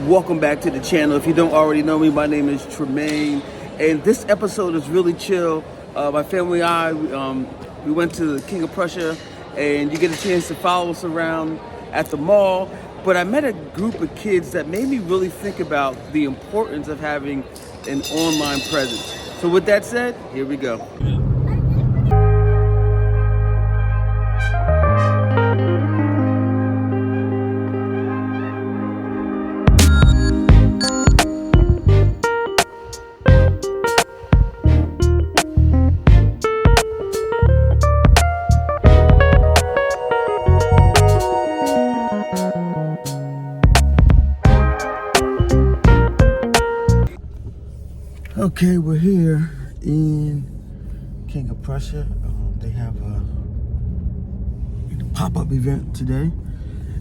Welcome back to the channel. If you don't already know me, my name is Tremayne, and this episode is really chill. My family and I, we went to the King of Prussia, and you get a chance to follow us around at the mall. But I met a group of kids that made me really think about the importance of having an online presence. So with that said, here we go. Okay, we're here in King of Prussia. They have a pop-up event today,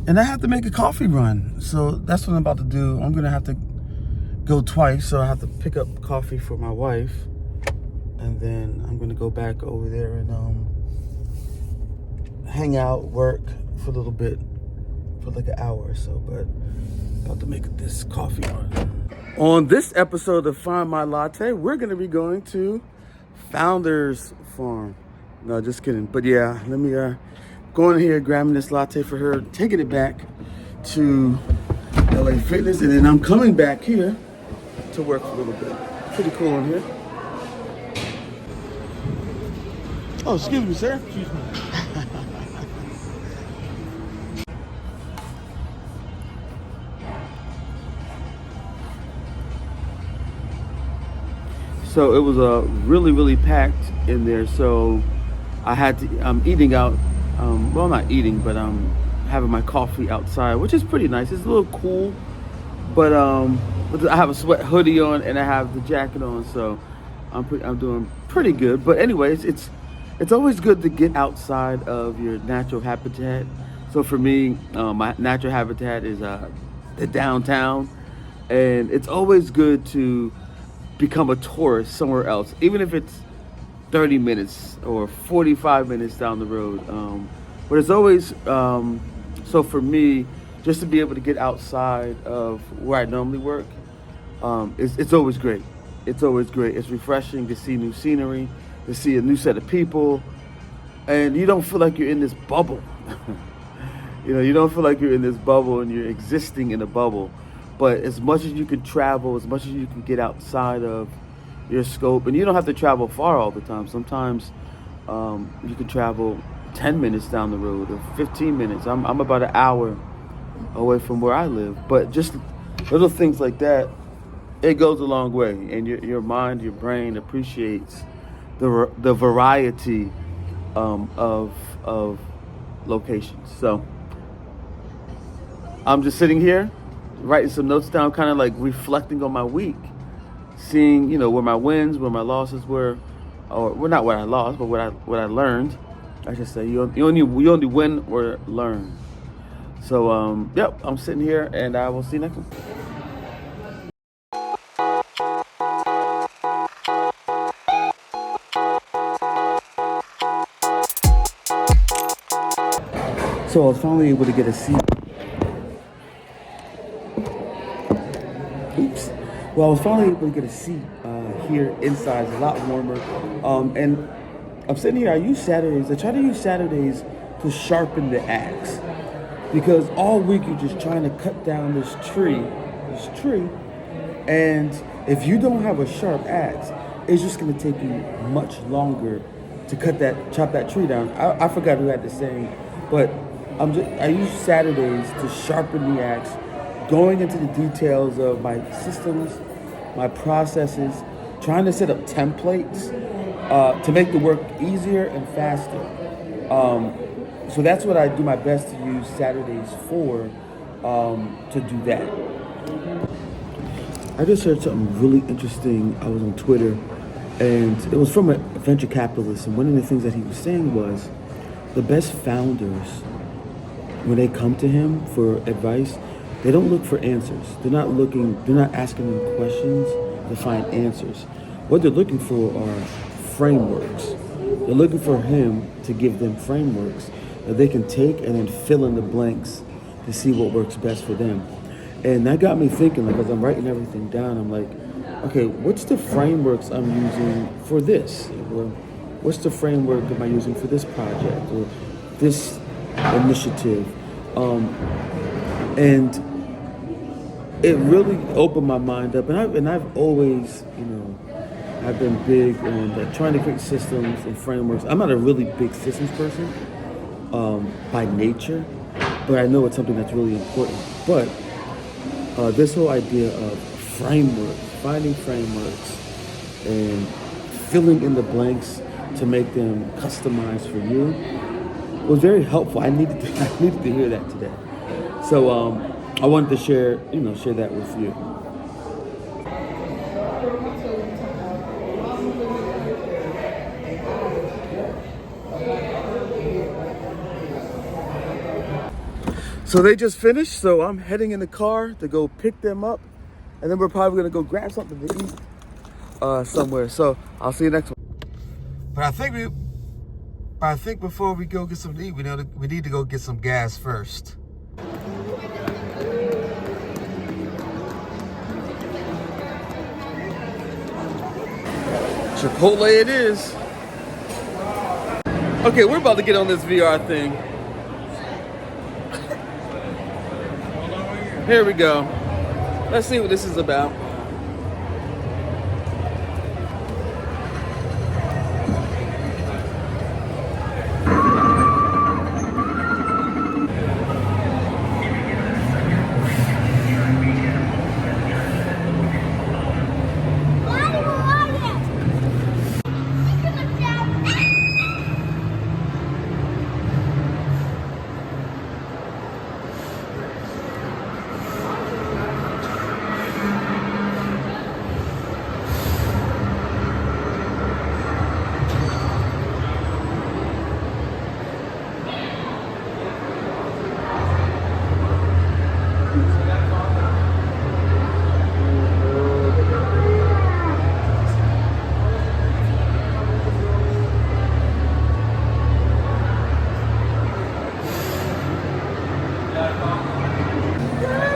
and I have to make a coffee run. So that's what I'm about to do. I'm gonna have to go twice, so I have to pick up coffee for my wife, and then I'm gonna go back over there and hang out, work for a little bit, for like an hour or so. But about to make this coffee run. On this episode of Find My Latte, we're going to be going to Founders Farm. No, just kidding. But yeah, let me go in here, grabbing this latte for her, taking it back to LA Fitness, and then I'm coming back here to work for a little bit. Pretty cool in here. Oh, excuse me, sir. Excuse me. So it was really packed in there. So I had to, I'm eating out, well, not eating, but I'm having my coffee outside, which is pretty nice. It's a little cool, but I have a sweat hoodie on and I have the jacket on, so I'm doing pretty good. But anyways, it's always good to get outside of your natural habitat. So for me, my natural habitat is the downtown, and it's always good to become a tourist somewhere else, even if it's 30 minutes or 45 minutes down the road. But it's always, so for me, just to be able to get outside of where I normally work, it's always great. It's always great. It's refreshing to see new scenery, to see a new set of people, and you don't feel like you're in this bubble. You don't feel like you're in this bubble and you're existing in a bubble. But as much as you can travel, as much as you can get outside of your scope, and you don't have to travel far all the time. Sometimes you can travel 10 minutes down the road or 15 minutes. I'm about an hour away from where I live. But just little things like that, it goes a long way. And your mind, your brain appreciates the variety of locations. So I'm just sitting here, writing some notes down, kind of like reflecting on my week, seeing, where my wins, where my losses were, or well, not what I lost, but what I learned. I should say, you only win or learn. So, yep, I'm sitting here, and I will see you next one. So I was finally able to get a seat. Well, I was finally able to get a seat here inside. It's a lot warmer. And I'm sitting here. I try to use Saturdays to sharpen the axe. Because all week you're just trying to cut down this tree. And if you don't have a sharp axe, it's just going to take you much longer to chop that tree down. I forgot who had the saying, but I use Saturdays to sharpen the axe, going into the details of my systems, my processes, trying to set up templates to make the work easier and faster. So that's what I do my best to use Saturdays for, to do that. I just heard something really interesting. I was on Twitter, and it was from a venture capitalist, and one of the things that he was saying was the best founders, when they come to him for advice, they don't look for answers. They're not asking them questions to find answers. What they're looking for are frameworks. They're looking for him to give them frameworks that they can take and then fill in the blanks to see what works best for them. And that got me thinking, like, as I'm writing everything down, I'm like, okay, what's the frameworks I'm using for this? Or what's the framework am I using for this project or this initiative? And it really opened my mind up. And I've always, I've been big on trying to create systems and frameworks. I'm not a really big systems person by nature, but I know it's something that's really important. But this whole idea of framework, finding frameworks and filling in the blanks to make them customized for you was very helpful. I needed to hear that today. So I wanted to share that with you. So they just finished, so I'm heading in the car to go pick them up, and then we're probably gonna go grab something to eat somewhere. So I'll see you next one. But I think before we go get something to eat, we need to go get some gas first. Chipotle it is. Okay, we're about to get on this VR thing. Here we go. Let's see what this is about.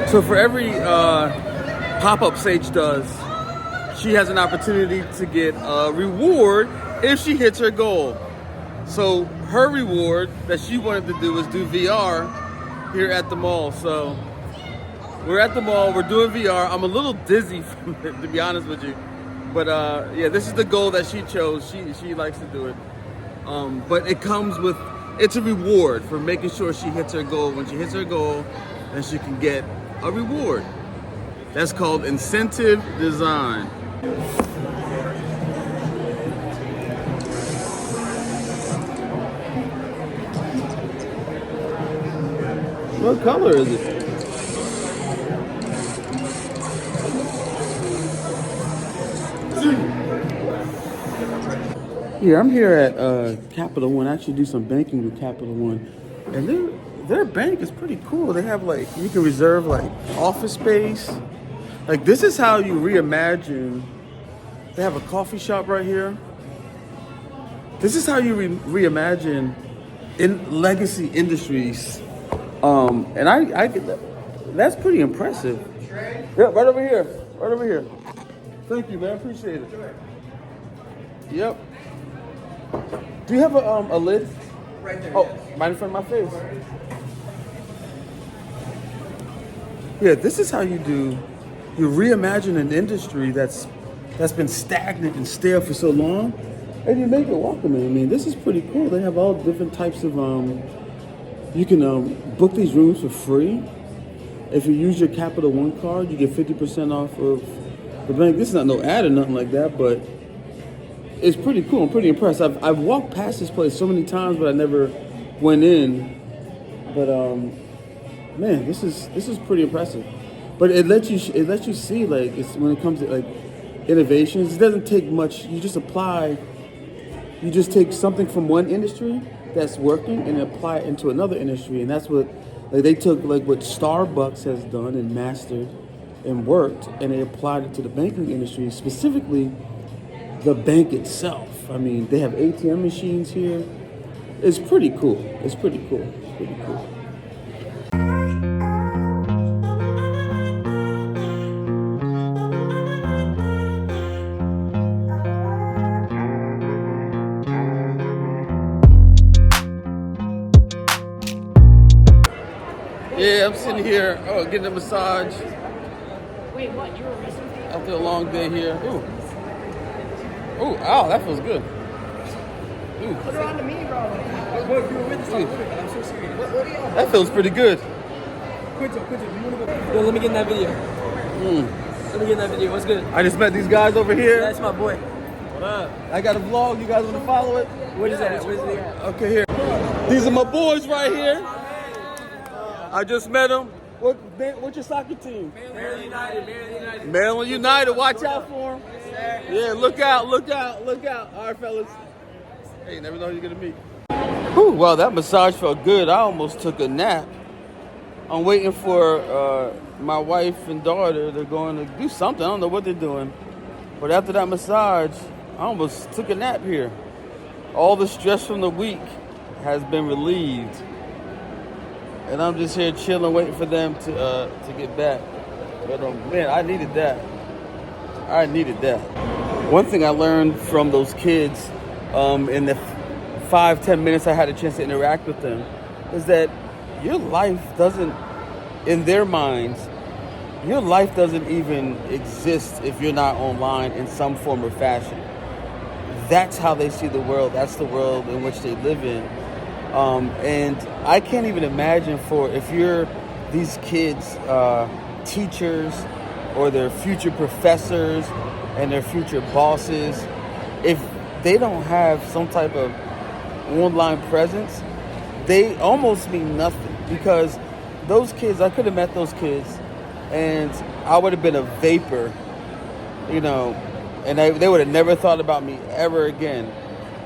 So for every pop-up Sage does, she has an opportunity to get a reward if she hits her goal. So her reward that she wanted to do was do VR here at the mall. So we're at the mall, we're doing VR. I'm a little dizzy from it, to be honest with you. But yeah, this is the goal that she chose. She likes to do it. But it comes with, it's a reward for making sure she hits her goal. When she hits her goal, then she can get a reward. That's called incentive design. What color is it? Yeah, I'm here at Capital One. I actually do some banking with Capital One, and their bank is pretty cool. They have you can reserve office space. This is how you reimagine. They have a coffee shop right here. This is how you reimagine in legacy industries. And I that's pretty impressive. Yeah, right over here. Right over here. Thank you, man. Appreciate it. Yep. Do you have a lid? Right there. Oh, yes. Right in front of my face. Yeah, this is how you reimagine an industry that's been stagnant and stale for so long, and you make it welcoming. I mean, this is pretty cool. They have all different types of, you can book these rooms for free. If you use your Capital One card, you get 50% off of the bank. This is not no ad or nothing like that, but it's pretty cool. I'm pretty impressed. I've walked past this place so many times, but I never went in. But man, this is pretty impressive. But it lets you see it's when it comes to innovations. It doesn't take much. You just apply. You just take something from one industry that's working and apply it into another industry, and that's what they took what Starbucks has done and mastered and worked, and they applied it to the banking industry, specifically the bank itself. I mean, they have ATM machines here. It's pretty cool. It's pretty cool. It's pretty cool. here. Oh, getting a massage Wait, what? You were recently? after a long day here. Ooh. Ooh, ow, that feels good. Ooh. Put her on to me, bro. Bro, you were with us on Twitter, I'm so serious. What are y'all? That feels pretty good. Quinto, do you want to go? Yo, let me get in that video. Let me get in that video. What's good? I just met these guys over here. That's my boy. What up? I got a vlog. You guys want to follow it? What is that? What is it? Okay, here. These are my boys right here. I just met them. What's your soccer team? Maryland United. Maryland United. Watch out for them. Yeah, look out. All right, fellas. Hey, you never know who you're going to meet. Whew, well, that massage felt good. I almost took a nap. I'm waiting for my wife and daughter. They're going to do something. I don't know what they're doing. But after that massage, I almost took a nap here. All the stress from the week has been relieved. And I'm just here chilling, waiting for them to get back. But man, I needed that. One thing I learned from those kids in the 5-10 minutes I had a chance to interact with them is that your life doesn't, in their minds, your life doesn't even exist if you're not online in some form or fashion. That's how they see the world. That's the world in which they live in. And I can't even imagine if you're these kids, teachers, or their future professors and their future bosses, if they don't have some type of online presence, they almost mean nothing. Because those kids, I could have met those kids and I would have been a vapor, and they would have never thought about me ever again.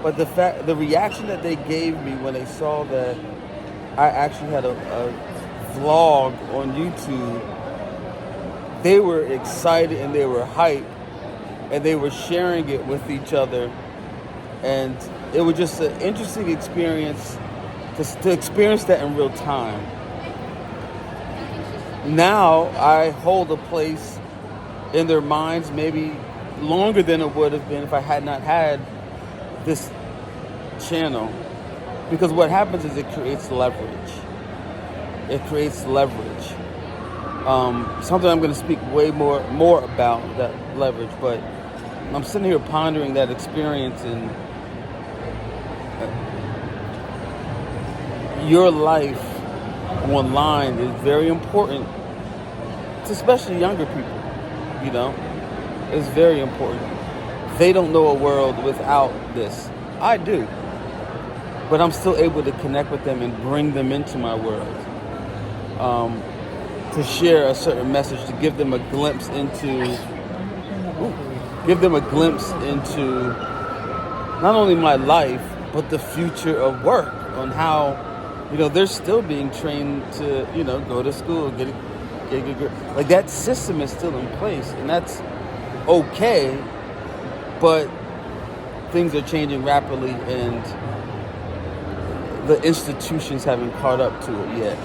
But the reaction that they gave me when they saw that I actually had a vlog on YouTube, they were excited and they were hyped and they were sharing it with each other. And it was just an interesting experience to experience that in real time. Now I hold a place in their minds maybe longer than it would have been if I had not had this channel. Because what happens is it creates leverage. Something I'm going to speak way more about, that leverage, but I'm sitting here pondering that experience, and your life online is very important, especially younger people, It's very important. They don't know a world without this. I do. But I'm still able to connect with them and bring them into my world. To share a certain message, to give them a glimpse into not only my life, but the future of work, on how, they're still being trained to, go to school, get like that system is still in place, and that's okay, but things are changing rapidly and the institutions haven't caught up to it yet.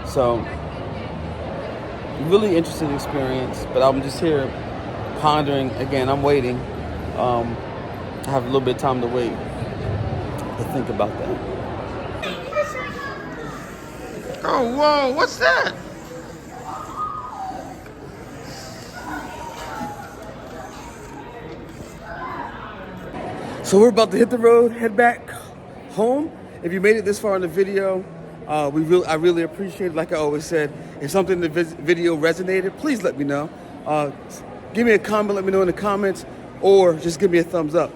So, really interesting experience, but I'm just here pondering. Again, I'm waiting. I have a little bit of time to wait to think about that. Oh, whoa, what's that? So we're about to hit the road, head back home. If you made it this far in the video, I really appreciate it. Like I always said, if something in the video resonated, please let me know. Give me a comment, let me know in the comments, or just give me a thumbs up.